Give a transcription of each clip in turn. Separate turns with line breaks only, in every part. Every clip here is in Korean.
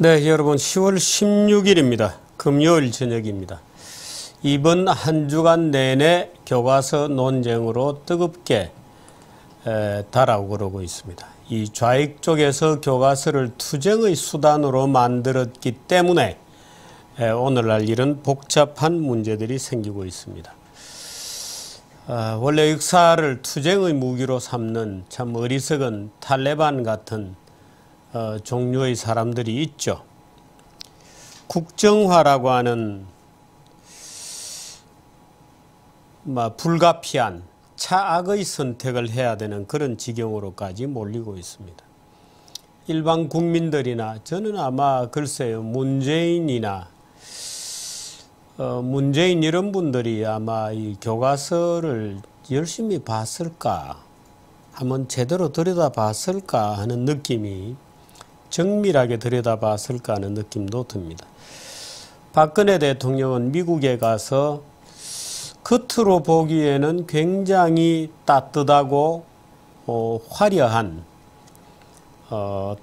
네, 여러분 10월 16일입니다. 금요일 저녁입니다. 이번 한 주간 내내 교과서 논쟁으로 뜨겁게 달아오르고 있습니다. 이 좌익 쪽에서 교과서를 투쟁의 수단으로 만들었기 때문에 오늘날 이런 복잡한 문제들이 생기고 있습니다. 원래 역사를 투쟁의 무기로 삼는 참 어리석은 탈레반 같은 종류의 사람들이 있죠. 국정화라고 하는 불가피한 차악의 선택을 해야 되는 그런 지경으로까지 몰리고 있습니다. 일반 국민들이나 저는 아마 글쎄요 문재인이나 문재인 이런 분들이 아마 이 교과서를 열심히 봤을까 한번 제대로 들여다봤을까 하는 느낌이 정밀하게 들여다봤을까 하는 느낌도 듭니다. 박근혜 대통령은 미국에 가서 겉으로 보기에는 굉장히 따뜻하고 화려한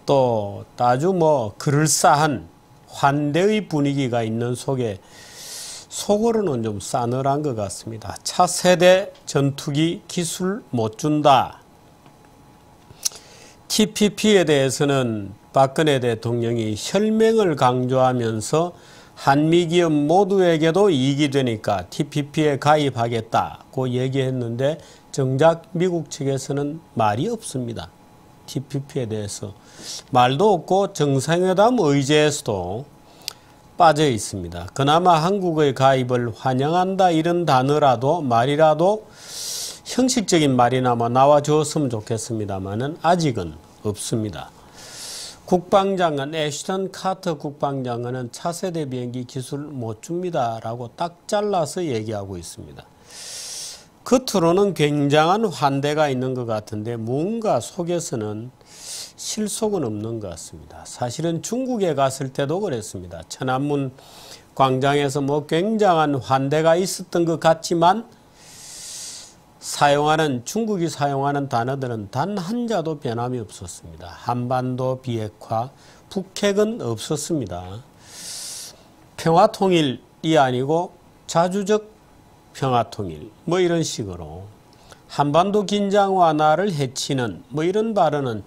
또 아주 그럴싸한 환대의 분위기가 있는 속에 속으로는 좀 싸늘한 것 같습니다. 차세대 전투기 기술 못 준다. TPP에 대해서는 박근혜 대통령이 혈맹을 강조하면서 한미기업 모두에게도 이익이 되니까 TPP에 가입하겠다고 얘기했는데 정작 미국 측에서는 말이 없습니다. TPP에 대해서 말도 없고 정상회담 의제에서도 빠져 있습니다. 그나마 한국의 가입을 환영한다 이런 단어라도 말이라도 형식적인 말이나마 나와 주었으면 좋겠습니다만은 아직은 없습니다. 국방장관 애쉬턴 카터 국방장관은 차세대 비행기 기술 못 줍니다라고 딱 잘라서 얘기하고 있습니다. 겉으로는 굉장한 환대가 있는 것 같은데 뭔가 속에서는 실속은 없는 것 같습니다. 사실은 중국에 갔을 때도 그랬습니다. 천안문 광장에서 굉장한 환대가 있었던 것 같지만 중국이 사용하는 단어들은 단 한자도 변함이 없었습니다. 한반도 비핵화, 북핵은 없었습니다. 평화통일이 아니고 자주적 평화통일 이런 식으로 한반도 긴장 완화를 해치는 이런 발언은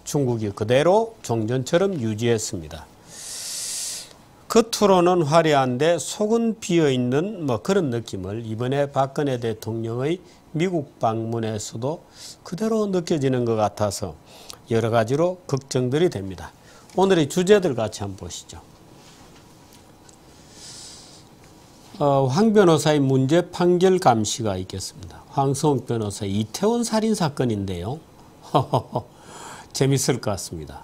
중국이 그대로 종전처럼 유지했습니다. 겉으로는 화려한데 속은 비어있는 그런 느낌을 이번에 박근혜 대통령의 미국 방문에서도 그대로 느껴지는 것 같아서 여러 가지로 걱정들이 됩니다. 오늘의 주제들 같이 한번 보시죠. 황 변호사의 문제 판결 감시가 있겠습니다. 황성욱 변호사 이태원 살인 사건인데요. 재밌을 것 같습니다.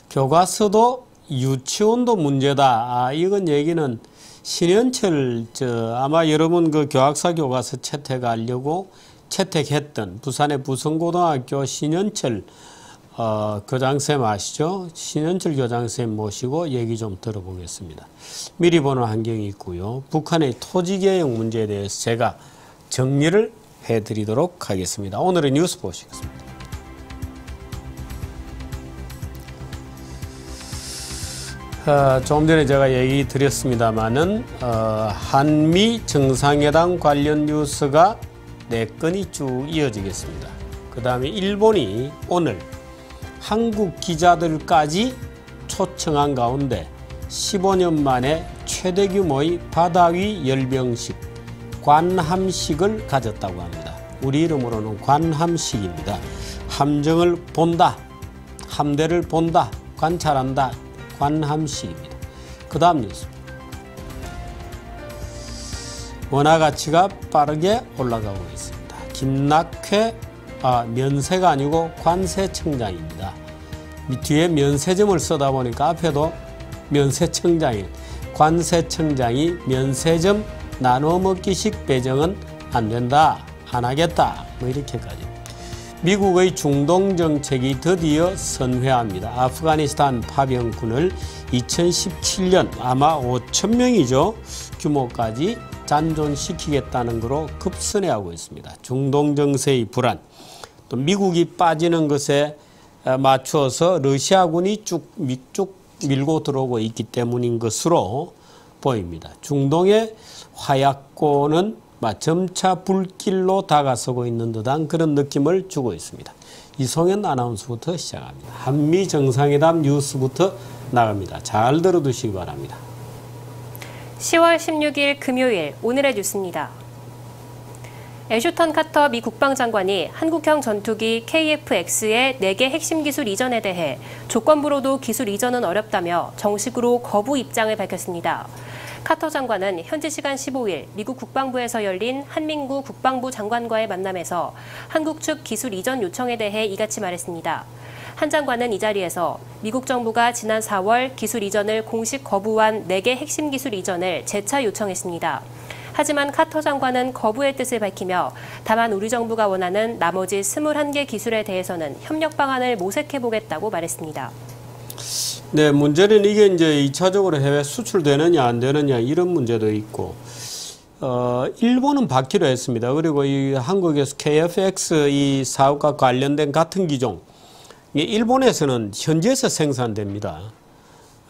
교과서도 유치원도 문제다. 이건 얘기는 신현철 아마 여러분 그 교학사 교과서 채택하려고 채택했던 부산의 부성고등학교 신현철 교장쌤 아시죠? 신현철 교장쌤 모시고 얘기 좀 들어보겠습니다. 미리 보는 환경이 있고요. 북한의 토지개혁 문제에 대해서 제가 정리를 해드리도록 하겠습니다. 오늘의 뉴스 보시겠습니다. 좀 전에 제가 얘기 드렸습니다마는 한미 정상회담 관련 뉴스가 4건이 쭉 이어지겠습니다. 그 다음에 일본이 오늘 한국 기자들까지 초청한 가운데 15년 만에 최대 규모의 바다위 열병식 관함식을 가졌다고 합니다. 우리 이름으로는 관함식입니다. 함정을 본다, 함대를 본다, 관찰한다. 관함식입니다. 그 다음 뉴스. 원화 가치가 빠르게 올라가고 있습니다. 김낙회 면세가 아니고 관세청장입니다. 뒤에 면세점을 쓰다 보니까 앞에도 면세청장이 관세청장이 면세점 나눠 먹기식 배정은 안 된다, 안 하겠다 이렇게까지. 미국의 중동 정책이 드디어 선회합니다. 아프가니스탄 파병군을 2017년 아마 5,000명이죠. 규모까지 잔존시키겠다는 것으로 급선회하고 있습니다. 중동 정세의 불안, 또 미국이 빠지는 것에 맞추어서 러시아군이 쭉 밀고 들어오고 있기 때문인 것으로 보입니다. 중동의 화약고는 점차 불길로 다가서고 있는 듯한 그런 느낌을 주고 있습니다. 이송현 아나운서부터 시작합니다. 한미 정상회담 뉴스부터 나갑니다. 잘 들어두시기 바랍니다.
10월 16일 금요일 오늘의 뉴스입니다. 애슈턴 카터 미 국방장관이 한국형 전투기 KF-X의 4개 핵심 기술 이전에 대해 조건부로도 기술 이전은 어렵다며 정식으로 거부 입장을 밝혔습니다. 카터 장관은 현지 시간 15일 미국 국방부에서 열린 한민구 국방부 장관과의 만남에서 한국 측 기술 이전 요청에 대해 이같이 말했습니다. 한 장관은 이 자리에서 미국 정부가 지난 4월 기술 이전을 공식 거부한 4개 핵심 기술 이전을 재차 요청했습니다. 하지만 카터 장관은 거부의 뜻을 밝히며 다만 우리 정부가 원하는 나머지 21개 기술에 대해서는 협력 방안을 모색해보겠다고 말했습니다.
네, 문제는 이게 이제 2차적으로 해외 수출되느냐 안 되느냐 이런 문제도 있고, 일본은 받기로 했습니다. 그리고 이 한국에서 KF-X 이 사업과 관련된 같은 기종, 일본에서는 현지에서 생산됩니다.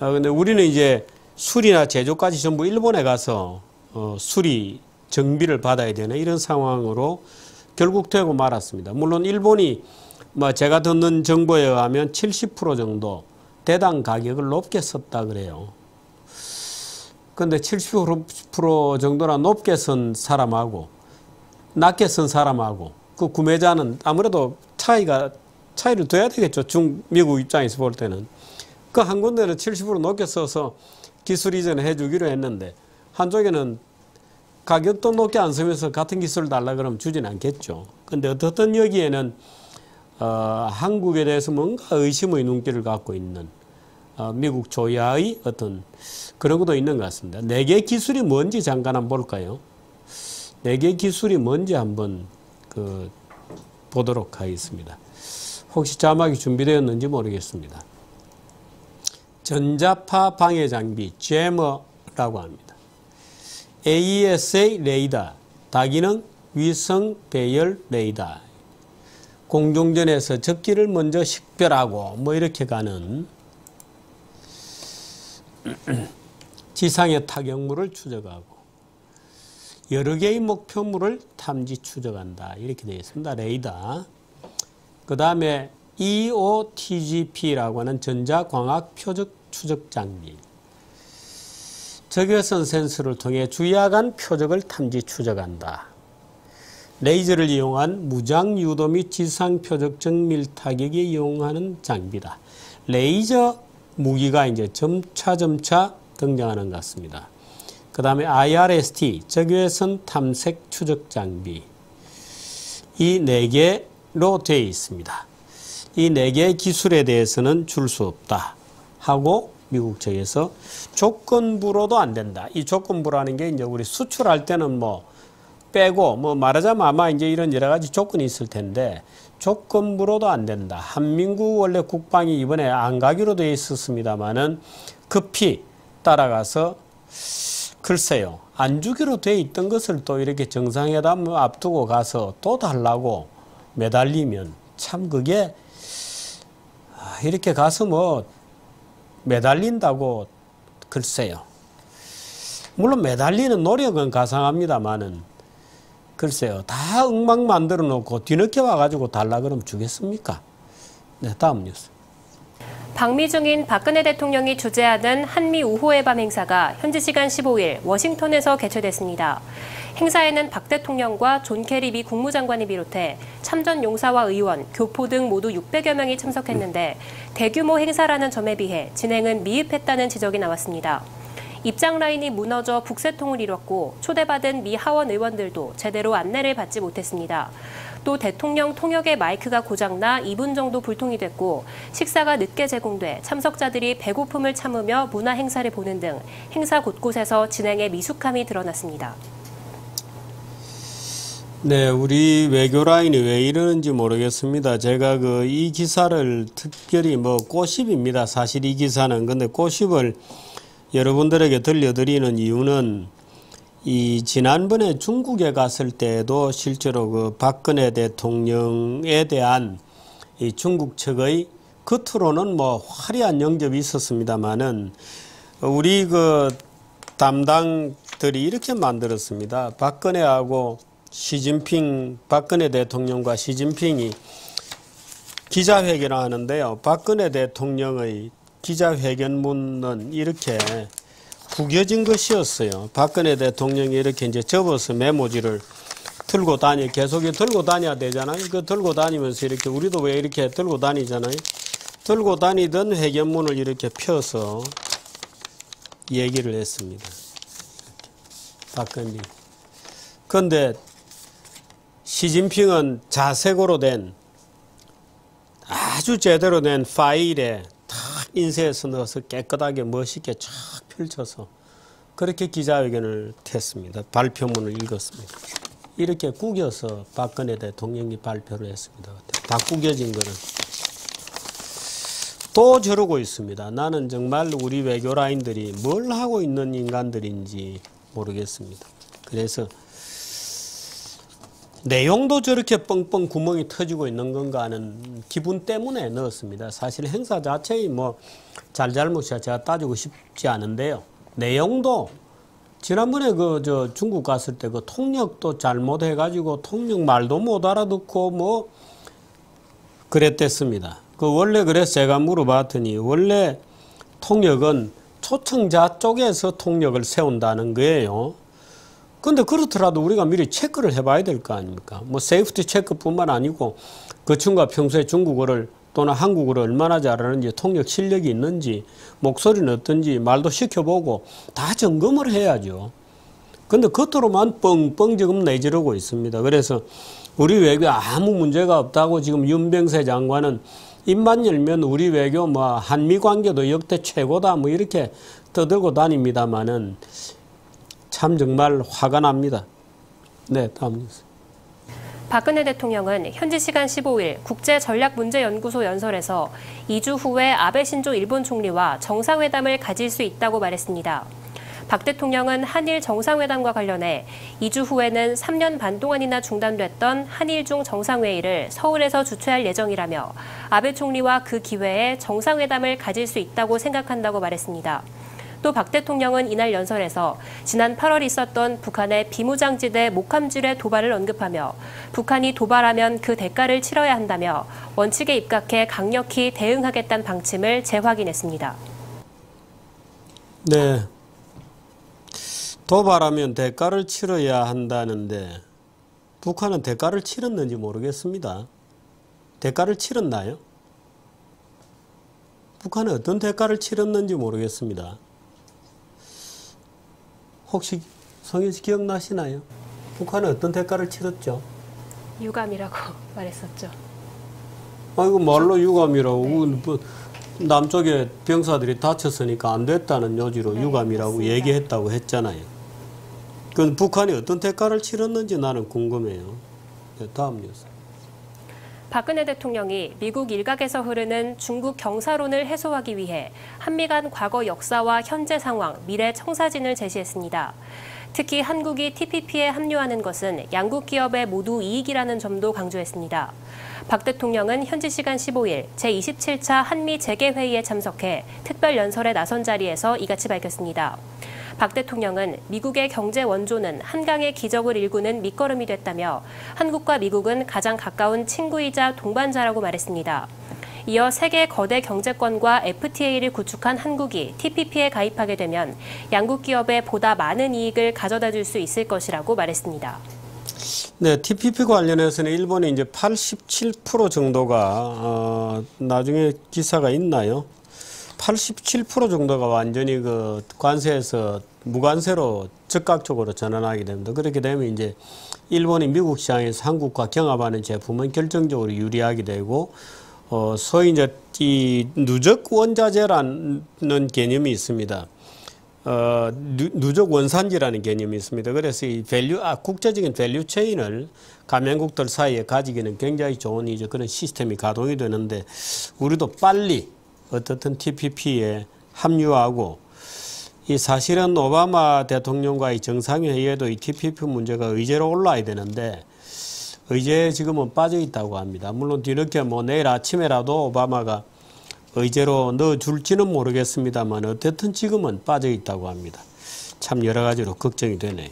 근데 우리는 이제 수리나 제조까지 전부 일본에 가서 수리 정비를 받아야 되는 이런 상황으로 결국 되고 말았습니다. 물론 일본이 제가 듣는 정보에 의하면 70% 정도 대당 가격을 높게 썼다 그래요. 근데 70% 정도나 높게 쓴 사람하고 낮게 쓴 사람하고 그 구매자는 아무래도 차이를 둬야 되겠죠. 미국 입장에서 볼 때는. 그 한 군데는 70% 높게 써서 기술 이전을 해주기로 했는데 한쪽에는 가격도 높게 안 쓰면서 같은 기술을 달라 그러면 주진 않겠죠. 근데 어떻든 여기에는 한국에 대해서 뭔가 의심의 눈길을 갖고 있는 미국 조야의 어떤 그런 것도 있는 것 같습니다. 4개 기술이 뭔지 잠깐 한번 볼까요? 4개 기술이 뭔지 한번 보도록 하겠습니다. 혹시 자막이 준비되었는지 모르겠습니다. 전자파 방해 장비, 제머라고 합니다. AESA 레이더, 다기능 위성 배열 레이더. 공중전에서 적기를 먼저 식별하고 이렇게 가는 지상의 타격물을 추적하고 여러 개의 목표물을 탐지 추적한다. 이렇게 되어 있습니다. 레이더. 그 다음에 EOTGP라고 하는 전자광학 표적 추적 장비. 적외선 센서를 통해 주야간 표적을 탐지 추적한다. 레이저를 이용한 무장 유도 및 지상 표적 정밀 타격에 이용하는 장비다. 레이저 무기가 이제 점차 등장하는 것 같습니다. 그 다음에 IRST, 적외선 탐색 추적 장비. 이 4개로 되어 있습니다. 이 4개의 기술에 대해서는 줄 수 없다 하고 미국 측에서 조건부로도 안 된다. 이 조건부라는 게 이제 우리 수출할 때는 빼고 말하자면 아마 이제 이런 여러 가지 조건이 있을 텐데 조건부로도 안 된다. 한민국 원래 국방이 이번에 안 가기로 되어 있었습니다만은 급히 따라가서 글쎄요. 안 주기로 되어 있던 것을 또 이렇게 정상회담 앞두고 가서 또 달라고 매달리면 참 그게 이렇게 가서 매달린다고 글쎄요. 물론 매달리는 노력은 가상합니다만은 글쎄요. 다 엉망 만들어 놓고 뒤늦게 와가지고 달라 그러면 주겠습니까? 네, 다음 뉴스.
방미 중인 박근혜 대통령이 주재하는 한미 우호의 밤 행사가 현지 시간 15일 워싱턴에서 개최됐습니다. 행사에는 박 대통령과 존 케리 미 국무장관이 비롯해 참전 용사와 의원, 교포 등 모두 600여 명이 참석했는데 대규모 행사라는 점에 비해 진행은 미흡했다는 지적이 나왔습니다. 입장 라인이 무너져 북새통을 이뤘고 초대받은 미 하원 의원들도 제대로 안내를 받지 못했습니다. 또 대통령 통역의 마이크가 고장나 2분 정도 불통이 됐고 식사가 늦게 제공돼 참석자들이 배고픔을 참으며 문화 행사를 보는 등 행사 곳곳에서 진행에 미숙함이 드러났습니다.
네, 우리 외교 라인이 왜 이러는지 모르겠습니다. 제가 이 기사를 특별히 꼬십입니다. 사실 이 기사는. 근데 꼬십을 여러분들에게 들려드리는 이유는 지난번에 중국에 갔을 때도 실제로 박근혜 대통령에 대한 이 중국 측의 겉으로는 뭐 화려한 영접이 있었습니다만은 우리 그 담당들이 이렇게 만들었습니다. 박근혜하고 박근혜 대통령과 시진핑이 기자회견을 하는데요. 박근혜 대통령의 기자회견문은 이렇게 구겨진 것이었어요. 박근혜 대통령이 이렇게 이제 접어서 메모지를 계속 들고 다녀야 되잖아요. 그 들고 다니면서 이렇게 우리도 왜 이렇게 들고 다니잖아요. 들고 다니던 회견문을 이렇게 펴서 얘기를 했습니다. 박근혜. 그런데 시진핑은 자색으로 된 아주 제대로 된 파일에 탁 인쇄해서 넣어서 깨끗하게 멋있게 쫙 펼쳐서 그렇게 기자회견을 했습니다. 발표문을 읽었습니다. 이렇게 구겨서 박근혜 대통령이 발표를 했습니다. 다 구겨진 거는. 또 저러고 있습니다. 나는 정말 우리 외교라인들이 뭘 하고 있는 인간들인지 모르겠습니다. 그래서 내용도 저렇게 뻥뻥 구멍이 터지고 있는 건가 하는 기분 때문에 넣었습니다. 사실 행사 자체의 뭐 잘잘못이야 제가 따지고 싶지 않은데요. 내용도 지난번에 중국 갔을 때 그 통역도 잘못해가지고 통역 말도 못 알아듣고 뭐 그랬댔습니다. 원래 그래서 제가 물어봤더니 원래 통역은 초청자 쪽에서 통역을 세운다는 거예요. 근데 그렇더라도 우리가 미리 체크를 해봐야 될 거 아닙니까? 뭐 세이프티 체크뿐만 아니고 그 친구가 평소에 중국어를 또는 한국어를 얼마나 잘하는지, 통역 실력이 있는지, 목소리는 어떤지 말도 시켜보고 다 점검을 해야죠. 근데 겉으로만 뻥뻥 지금 내지르고 있습니다. 그래서 우리 외교 아무 문제가 없다고 지금 윤병세 장관은 입만 열면 우리 외교 뭐 한미 관계도 역대 최고다 뭐 이렇게 떠들고 다닙니다만은 참 정말 화가 납니다. 네, 다음 뉴스.
박근혜 대통령은 현지 시간 15일 국제전략문제연구소 연설에서 2주 후에 아베 신조 일본 총리와 정상회담을 가질 수 있다고 말했습니다. 박 대통령은 한일 정상회담과 관련해 2주 후에는 3년 반 동안이나 중단됐던 한일중 정상회의를 서울에서 주최할 예정이라며 아베 총리와 그 기회에 정상회담을 가질 수 있다고 생각한다고 말했습니다. 또 박 대통령은 이날 연설에서 지난 8월 있었던 북한의 비무장지대 목함질의 도발을 언급하며 북한이 도발하면 그 대가를 치러야 한다며 원칙에 입각해 강력히 대응하겠다는 방침을 재확인했습니다.
네. 도발하면 대가를 치러야 한다는데 북한은 대가를 치렀는지 모르겠습니다. 대가를 치렀나요? 북한은 어떤 대가를 치렀는지 모르겠습니다. 혹시 성현 씨 기억나시나요? 북한은 어떤 대가를 치렀죠?
유감이라고 말했었죠.
아이고 말로 유감이라고. 네. 남쪽에 병사들이 다쳤으니까 안 됐다는 요지로 네, 유감이라고 맞습니다. 얘기했다고 했잖아요. 그건 북한이 어떤 대가를 치렀는지 나는 궁금해요. 네, 다음 뉴스.
박근혜 대통령이 미국 일각에서 흐르는 중국 경사론을 해소하기 위해 한미 간 과거 역사와 현재 상황, 미래 청사진을 제시했습니다. 특히 한국이 TPP에 합류하는 것은 양국 기업의 모두 이익이라는 점도 강조했습니다. 박 대통령은 현지 시간 15일 제27차 한미 재개회의에 참석해 특별 연설에 나선 자리에서 이같이 밝혔습니다. 박 대통령은 미국의 경제 원조는 한강의 기적을 일구는 밑거름이 됐다며 한국과 미국은 가장 가까운 친구이자 동반자라고 말했습니다. 이어 세계 거대 경제권과 FTA를 구축한 한국이 TPP에 가입하게 되면 양국 기업에 보다 많은 이익을 가져다 줄 수 있을 것이라고 말했습니다.
네, TPP 관련해서는 일본이 이제 87% 정도가 나중에 기사가 있나요? 87% 정도가 완전히 그 관세에서 무관세로 적극적으로 전환하게 됩니다. 그렇게 되면 이제 일본이 미국 시장에서 한국과 경합하는 제품은 결정적으로 유리하게 되고, 소위 이제 이 누적 원자재라는 개념이 있습니다. 누적 원산지라는 개념이 있습니다. 그래서 이 국제적인 밸류 체인을 가맹국들 사이에 가지기는 굉장히 좋은 이제 그런 시스템이 가동이 되는데, 우리도 빨리 어떻든 TPP에 합류하고, 이 사실은 오바마 대통령과의 정상회의에도 이 TPP 문제가 의제로 올라야 되는데 의제에 지금은 빠져 있다고 합니다. 물론 뒤늦게 뭐 내일 아침에라도 오바마가 의제로 넣어줄지는 모르겠습니다만 어쨌든 지금은 빠져 있다고 합니다. 참 여러 가지로 걱정이 되네요.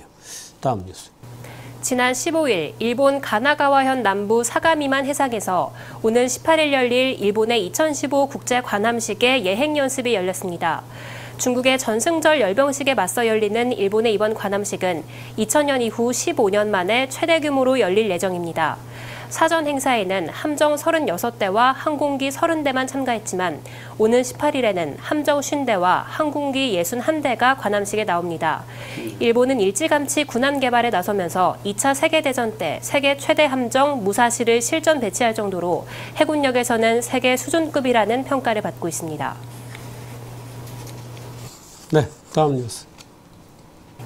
다음 뉴스.
지난 15일 일본 가나가와현 남부 사가미만 해상에서 오는 18일 열릴 일본의 2015 국제관함식의 예행 연습이 열렸습니다. 중국의 전승절 열병식에 맞서 열리는 일본의 이번 관함식은 2000년 이후 15년 만에 최대 규모로 열릴 예정입니다. 사전 행사에는 함정 36대와 항공기 30대만 참가했지만 오는 18일에는 함정 50대와 항공기 61대가 관함식에 나옵니다. 일본은 일찌감치 군함 개발에 나서면서 2차 세계대전 때 세계 최대 함정 무사시를 실전 배치할 정도로 해군력에서는 세계 수준급이라는 평가를 받고 있습니다.
네, 다음 뉴스.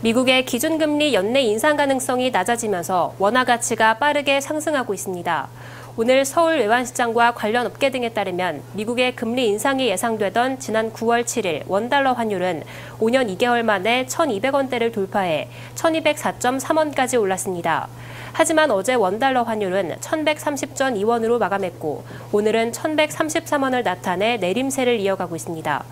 미국의 기준금리 연내 인상 가능성이 낮아지면서 원화 가치가 빠르게 상승하고 있습니다. 오늘 서울 외환시장과 관련 업계 등에 따르면 미국의 금리 인상이 예상되던 지난 9월 7일 원달러 환율은 5년 2개월 만에 1,200원대를 돌파해 1,204.3원까지 올랐습니다. 하지만 어제 원달러 환율은 1,130.2원으로 마감했고 오늘은 1,133원을 나타내 내림세를 이어가고 있습니다.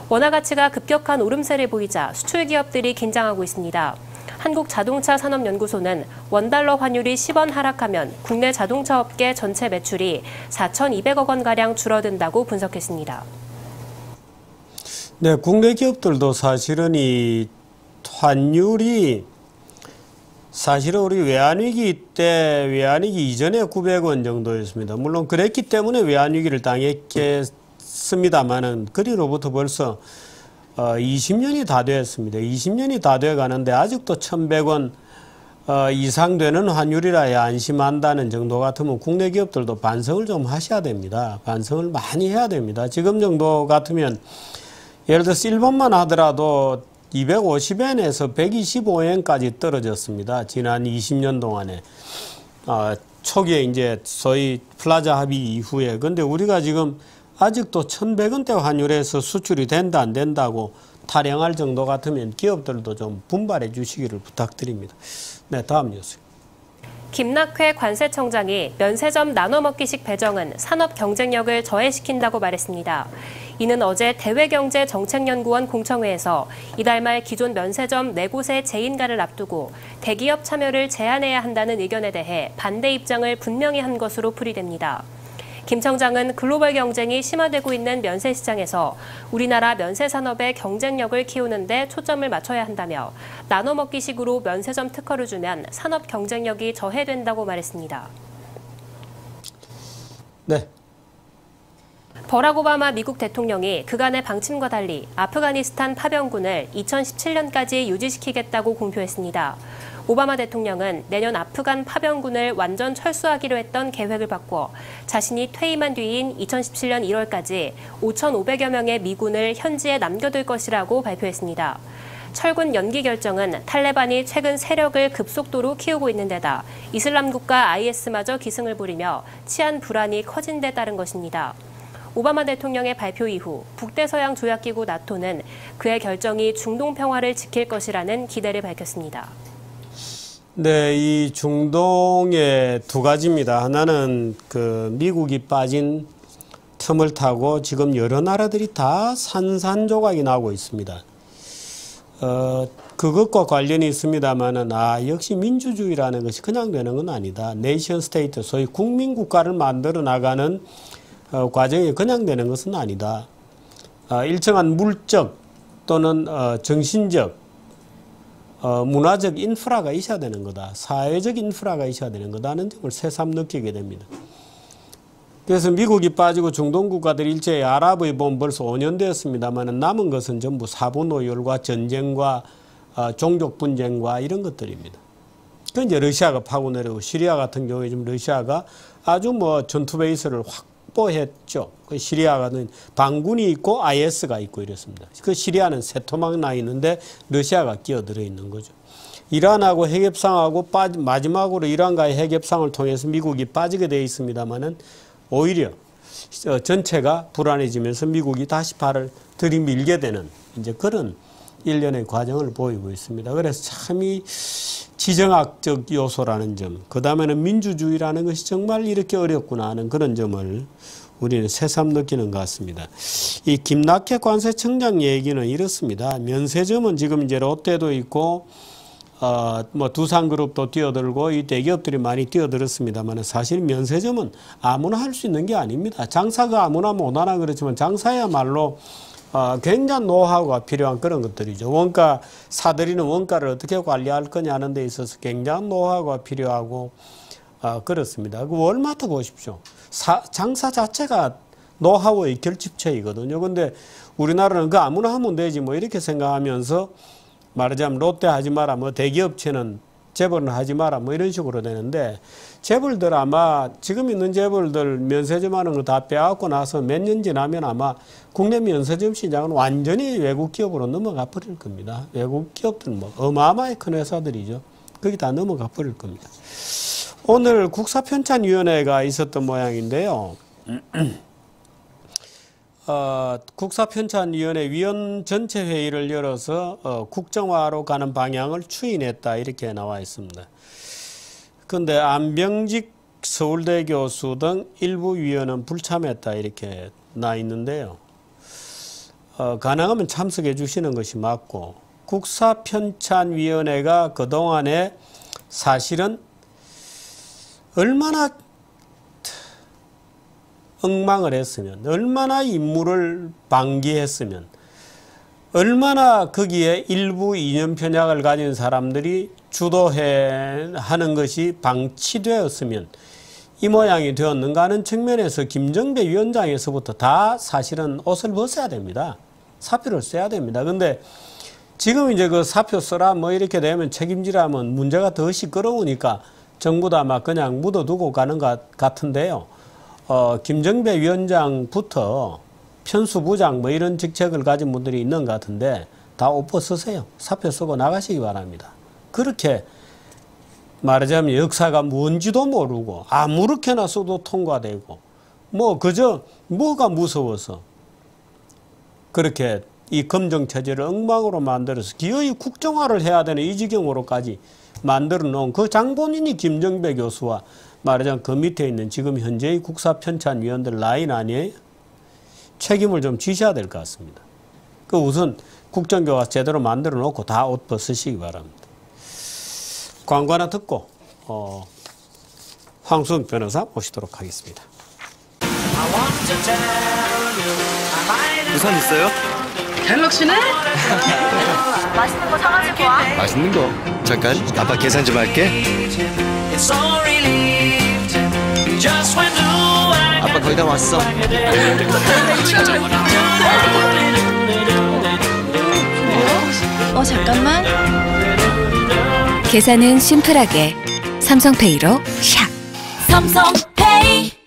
원화 가치가 급격한 오름세를 보이자 수출 기업들이 긴장하고 있습니다. 한국자동차산업연구소는 원달러 환율이 10원 하락하면 국내 자동차 업계 전체 매출이 4,200억 원가량 줄어든다고 분석했습니다.
네, 국내 기업들도 사실은 이 환율이 사실은 우리 외환위기 때 외환위기 이전에 900원 정도였습니다. 물론 그랬기 때문에 외환위기를 당했겠습니다만은 그리로부터 벌써 20년이 다 되었습니다. 20년이 다 되어 가는데 아직도 1,100원 이상 되는 환율이라야 안심한다는 정도 같으면 국내 기업들도 반성을 좀 하셔야 됩니다. 반성을 많이 해야 됩니다. 지금 정도 같으면 예를 들어서 1번만 하더라도 250엔에서 125엔까지 떨어졌습니다. 지난 20년 동안에. 초기에 이제 소위 플라자 합의 이후에. 근데 우리가 지금 아직도 1,100원대 환율에서 수출이 된다 안 된다고 타령할 정도 같으면 기업들도 좀 분발해 주시기를 부탁드립니다. 네, 다음 뉴스.
김낙회 관세청장이 면세점 나눠먹기식 배정은 산업 경쟁력을 저해시킨다고 말했습니다. 이는 어제 대외경제정책연구원 공청회에서 이달 말 기존 면세점 4곳의 재인가를 앞두고 대기업 참여를 제한해야 한다는 의견에 대해 반대 입장을 분명히 한 것으로 풀이됩니다. 김 청장은 글로벌 경쟁이 심화되고 있는 면세 시장에서 우리나라 면세 산업의 경쟁력을 키우는 데 초점을 맞춰야 한다며 나눠먹기식으로 면세점 특허를 주면 산업 경쟁력이 저해된다고 말했습니다.
네.
버락 오바마 미국 대통령이 그간의 방침과 달리 아프가니스탄 파병군을 2017년까지 유지시키겠다고 공표했습니다. 오바마 대통령은 내년 아프간 파병군을 완전 철수하기로 했던 계획을 바꿔 자신이 퇴임한 뒤인 2017년 1월까지 5,500여 명의 미군을 현지에 남겨둘 것이라고 발표했습니다. 철군 연기 결정은 탈레반이 최근 세력을 급속도로 키우고 있는 데다 이슬람 국가 IS마저 기승을 부리며 치안 불안이 커진 데 따른 것입니다. 오바마 대통령의 발표 이후 북대서양 조약기구 나토는 그의 결정이 중동 평화를 지킬 것이라는 기대를 밝혔습니다.
네, 이 중동의 두 가지입니다. 하나는 미국이 빠진 틈을 타고 지금 여러 나라들이 다 산산조각이 나고 있습니다. 그것과 관련이 있습니다만은 역시 민주주의라는 것이 그냥 되는 건 아니다. 네이션 스테이트, 소위 국민국가를 만들어 나가는 과정이 그냥 되는 것은 아니다. 일정한 물적 또는 정신적 문화적 인프라가 있어야 되는 거다. 사회적 인프라가 있어야 되는 거다는 점을 새삼 느끼게 됩니다. 그래서 미국이 빠지고 중동 국가들이 일제히 아랍의 봄 벌써 5년 되었습니다만 남은 것은 전부 사분오열과 전쟁과 종족 분쟁과 이런 것들입니다. 그 이제 러시아가 파고 내려오고 시리아 같은 경우에 지금 러시아가 아주 전투 베이스를 확보했죠. 그 시리아는 반군이 있고 IS가 있고 이렇습니다. 그 시리아는 세토막 나 있는데 러시아가 끼어들어 있는 거죠. 이란하고 핵협상하고 마지막으로 이란과의 핵협상을 통해서 미국이 빠지게 되어 있습니다만은 오히려 전체가 불안해지면서 미국이 다시 발을 들이밀게 되는 이제 그런 일련의 과정을 보이고 있습니다. 그래서 참 이 지정학적 요소라는 점, 그 다음에는 민주주의라는 것이 정말 이렇게 어렵구나 하는 그런 점을 우리는 새삼 느끼는 것 같습니다. 이 김낙혜 관세청장 얘기는 이렇습니다. 면세점은 지금 이제 롯데도 있고 뭐 두산그룹도 뛰어들고 이 대기업들이 많이 뛰어들었습니다만 사실 면세점은 아무나 할 수 있는 게 아닙니다. 장사가 아무나 못하나 그렇지만 장사야말로 굉장한 노하우가 필요한 그런 것들이죠. 원가 사들이는 원가를 어떻게 관리할 거냐는 데 있어서 굉장한 노하우가 필요하고 그렇습니다. 그 월마트 보십시오. 장사 자체가 노하우의 결집체이거든요. 근데 우리나라는 그 아무나 하면 되지 뭐 이렇게 생각하면서 말하자면 롯데 하지 마라, 뭐 대기업체는 재벌은 하지 마라, 뭐 이런 식으로 되는데 재벌들 아마 지금 있는 재벌들 면세점 하는 거 다 빼앗고 나서 몇 년 지나면 아마 국내 면세점 시장은 완전히 외국 기업으로 넘어가 버릴 겁니다. 외국 기업들은 뭐 어마어마하게 큰 회사들이죠. 거기 다 넘어가 버릴 겁니다. 오늘 국사편찬위원회가 있었던 모양인데요. 국사편찬위원회 위원 전체 회의를 열어서 국정화로 가는 방향을 추인했다 이렇게 나와 있습니다. 그런데 안병직 서울대 교수 등 일부 위원은 불참했다 이렇게 나 있는데요. 가능하면 참석해 주시는 것이 맞고 국사편찬위원회가 그동안에 사실은 얼마나 엉망을 했으면, 얼마나 임무를 방기했으면, 얼마나 거기에 일부 이념 편향을 가진 사람들이 주도하는 것이 방치되었으면 이 모양이 되었는가 하는 측면에서 김정배 위원장에서부터 다 사실은 옷을 벗어야 됩니다. 사표를 써야 됩니다. 근데 지금 이제 그 사표 써라 뭐 이렇게 되면 책임지라면 문제가 더 시끄러우니까 전부 다 막 그냥 묻어두고 가는 것 같은데요. 김정배 위원장부터 편수부장 뭐 이런 직책을 가진 분들이 있는 것 같은데 다 옷 벗으세요. 사표 쓰고 나가시기 바랍니다. 그렇게 말하자면 역사가 뭔지도 모르고 아무렇게나 써도 통과되고 뭐 그저 뭐가 무서워서 그렇게 이 검정체제를 엉망으로 만들어서 기어이 국정화를 해야 되는 이 지경으로까지 만들어 놓은 그 장본인이 김정배 교수와 말하자면 그 밑에 있는 지금 현재의 국사편찬위원들 라인 아니에요? 책임을 좀 지셔야 될 것 같습니다. 그 우선 국정교과 제대로 만들어 놓고 다 옷 벗으시기 바랍니다. 광고 하나 듣고 황수영 변호사 모시도록 하겠습니다.
우산 있어요?
갤럭시네?
맛있는 거 사가지고 와.
맛있는 거. 잠깐, 아빠 계산 좀 할게. 아빠 거의 다 왔어.
잠깐만.
계산은 심플하게 삼성페이로 샥.
삼성페이.